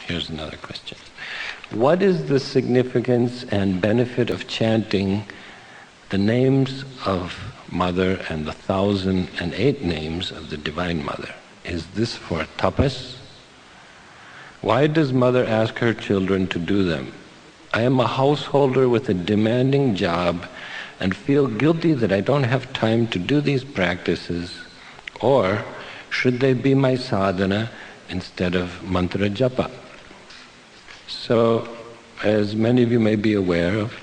Here's another question. What is the significance and benefit of chanting the names of Mother and the 1,008 names of the Divine Mother? Is this for tapas? Why does Mother ask her children to do them? I am a householder with a demanding job and feel guilty that I don't have time to do these practices, or should they be my sadhana instead of mantra japa? So, as many of you may be aware of,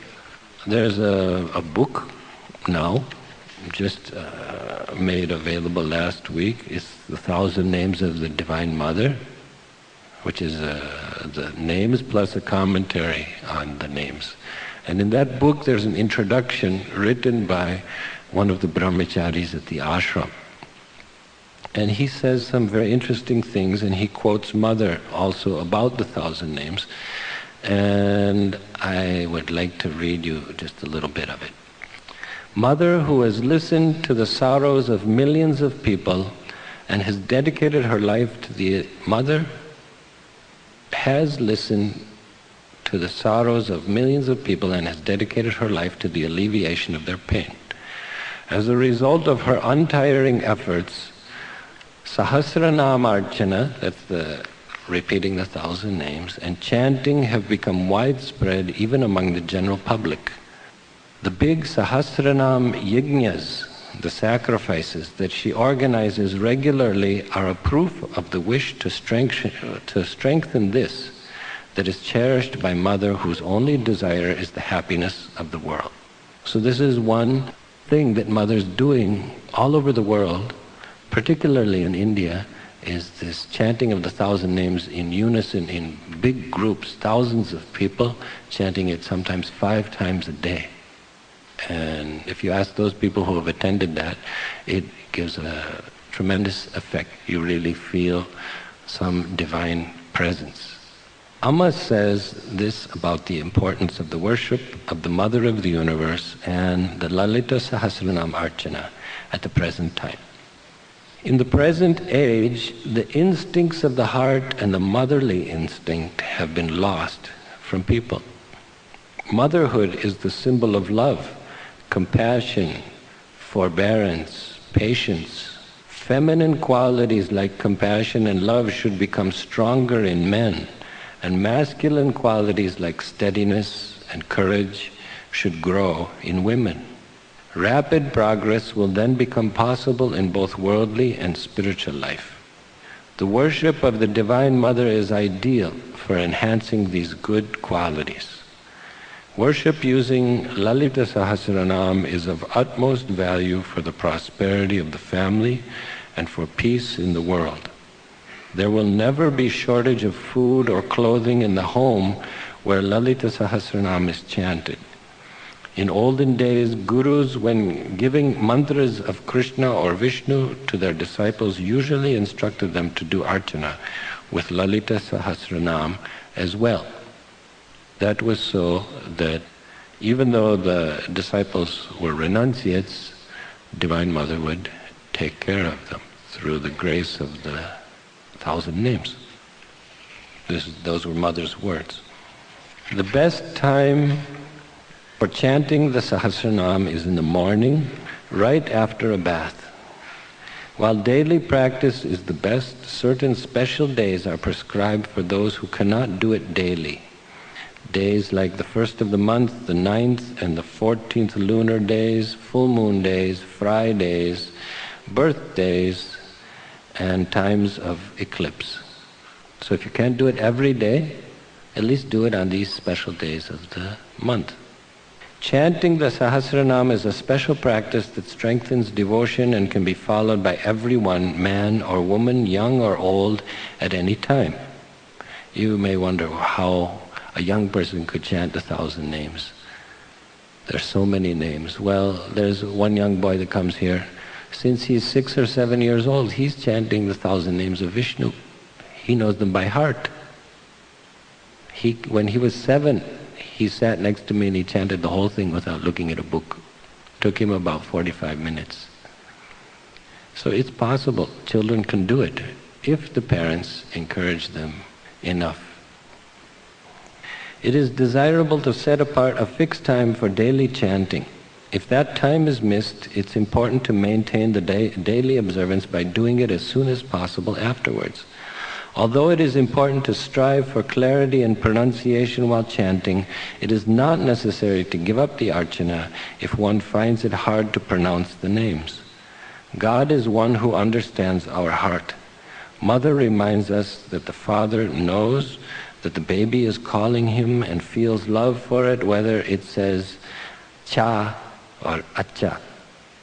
there's a book now, just made available last week. It's the 1,000 Names of the Divine Mother, which is the names plus a commentary on the names. And in that book there's an introduction written by one of the brahmacharis at the ashram. And he says some very interesting things, and he quotes Mother also about the 1,000 names. And I would like to read you just a little bit of it. Mother, who has listened to the sorrows of millions of people and has dedicated her life to the Mother, has listened to the sorrows of millions of people and has dedicated her life to the alleviation of their pain. As a result of her untiring efforts, Sahasranam Archana, that's the repeating the 1,000 names, and chanting have become widespread even among the general public. The big Sahasranam Yajnas, the sacrifices that she organizes regularly, are a proof of the wish to strengthen this that is cherished by Mother, whose only desire is the happiness of the world. So this is one thing that Mother's doing all over the world, particularly in India, is this chanting of the 1,000 names in unison, in big groups, thousands of people chanting it sometimes 5 times a day. And if you ask those people who have attended that, it gives a tremendous effect. You really feel some divine presence. Amma says this about the importance of the worship of the Mother of the Universe and the Lalita Sahasranam Archana at the present time. In the present age, the instincts of the heart and the motherly instinct have been lost from people. Motherhood is the symbol of love, compassion, forbearance, patience. Feminine qualities like compassion and love should become stronger in men, and masculine qualities like steadiness and courage should grow in women. Rapid progress will then become possible in both worldly and spiritual life. The worship of the Divine Mother is ideal for enhancing these good qualities. Worship using Lalita Sahasranam is of utmost value for the prosperity of the family and for peace in the world. There will never be shortage of food or clothing in the home where Lalita Sahasranam is chanted. In olden days, gurus, when giving mantras of Krishna or Vishnu to their disciples, usually instructed them to do archana with Lalita Sahasranam as well. That was so that even though the disciples were renunciates, Divine Mother would take care of them through the grace of the 1,000 names. Those were Mother's words. The best time for chanting the Sahasranam is in the morning, right after a bath. While daily practice is the best, certain special days are prescribed for those who cannot do it daily. Days like the 1st of the month, the 9th and the 14th lunar days, full moon days, Fridays, birthdays, and times of eclipse. So if you can't do it every day, at least do it on these special days of the month. Chanting the Sahasranam is a special practice that strengthens devotion and can be followed by everyone, man or woman, young or old, at any time. You may wonder how a young person could chant 1,000 names. There's so many names. Well, there's one young boy that comes here. Since he's 6 or 7 years old, he's chanting the 1,000 names of Vishnu. He knows them by heart. When he was 7, he sat next to me and he chanted the whole thing without looking at a book. Took him about 45 minutes. So it's possible. Children can do it if the parents encourage them enough It is desirable to set apart a fixed time for daily chanting. If that time is missed, it's important to maintain the daily observance by doing it as soon as possible afterwards. Although it is important to strive for clarity and pronunciation while chanting, it is not necessary to give up the archana if one finds it hard to pronounce the names. God is one who understands our heart. Mother reminds us that the father knows that the baby is calling him and feels love for it, whether it says cha or acha.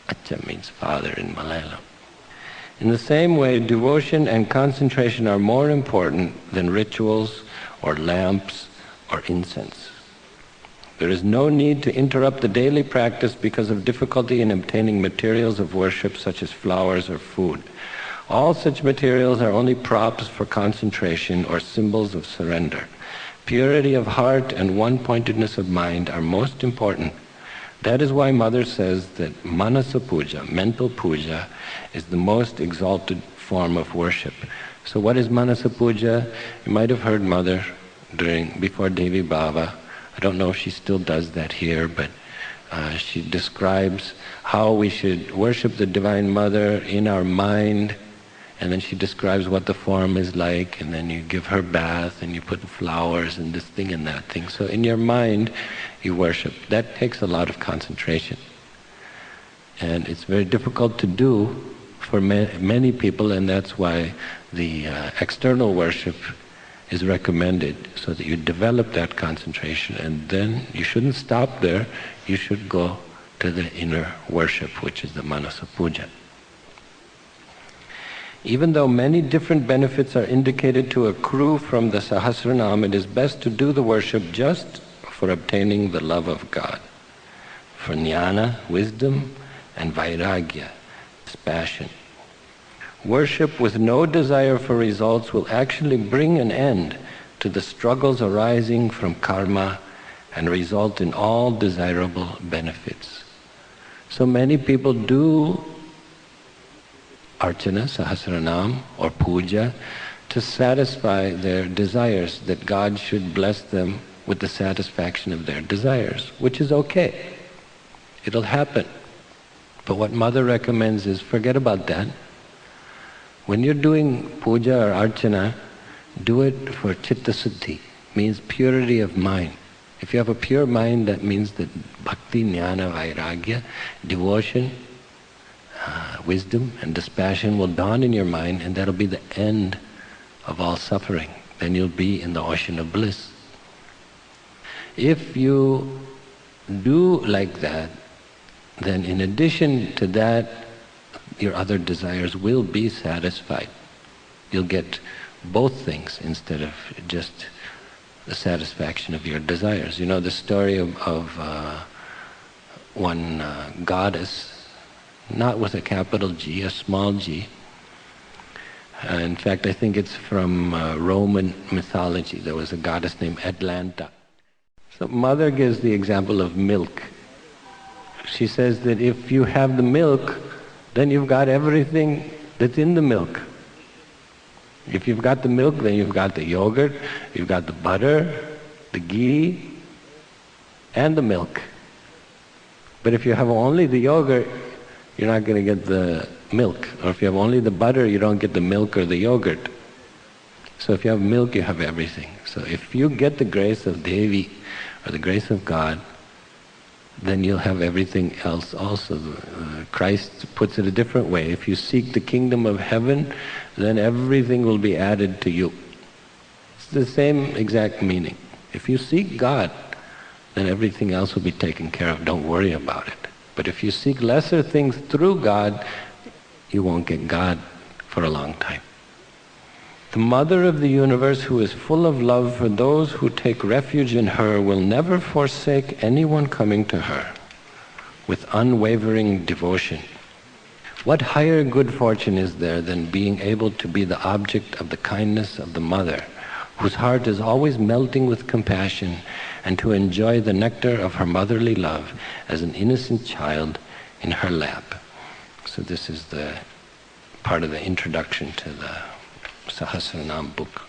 Acha means father in Malayalam. In the same way, devotion and concentration are more important than rituals or lamps or incense. There is no need to interrupt the daily practice because of difficulty in obtaining materials of worship such as flowers or food. All such materials are only props for concentration or symbols of surrender. Purity of heart and one-pointedness of mind are most important. That is why Mother says that Manasa Puja, mental puja, is the most exalted form of worship. So what is Manasa Puja? You might have heard Mother before Devi Bhava. I don't know if she still does that here, but she describes how we should worship the Divine Mother in our mind, and then she describes what the form is like, and then you give her bath, and you put flowers and this thing and that thing. So in your mind, you worship. That takes a lot of concentration. And it's very difficult to do for many people, and that's why the external worship is recommended, so that you develop that concentration, and then you shouldn't stop there, you should go to the inner worship, which is the Manasa Puja. Even though many different benefits are indicated to accrue from the Sahasranam, it is best to do the worship just for obtaining the love of God, for jnana, wisdom, and vairagya, passion. Worship with no desire for results will actually bring an end to the struggles arising from karma and result in all desirable benefits. So many people do archana, sahasranam, or puja to satisfy their desires, that God should bless them with the satisfaction of their desires, which is okay. It'll happen. But what Mother recommends is forget about that. When you're doing puja or archana, do it for chitta suddhi, means purity of mind. If you have a pure mind, that means that bhakti, jnana, vairagya, devotion, wisdom and dispassion will dawn in your mind, and that'll be the end of all suffering. Then you'll be in the ocean of bliss. If you do like that, then in addition to that, your other desires will be satisfied. You'll get both things instead of just the satisfaction of your desires. You know the story of one goddess, not with a capital G, a small g. In fact, I think it's from Roman mythology. There was a goddess named Atalanta. So Mother gives the example of milk. She says that if you have the milk, then you've got everything that's in the milk. If you've got the milk, then you've got the yogurt, you've got the butter, the ghee, and the milk. But if you have only the yogurt, you're not going to get the milk. Or if you have only the butter, you don't get the milk or the yogurt. So if you have milk, you have everything. So if you get the grace of Devi, or the grace of God, then you'll have everything else also. Christ puts it a different way. If you seek the kingdom of heaven, then everything will be added to you. It's the same exact meaning. If you seek God, then everything else will be taken care of. Don't worry about it. But if you seek lesser things through God, you won't get God for a long time. The Mother of the universe, who is full of love for those who take refuge in her, will never forsake anyone coming to her with unwavering devotion. What higher good fortune is there than being able to be the object of the kindness of the Mother, whose heart is always melting with compassion, and to enjoy the nectar of her motherly love as an innocent child in her lap? So this is the part of the introduction to the Sahasranam book.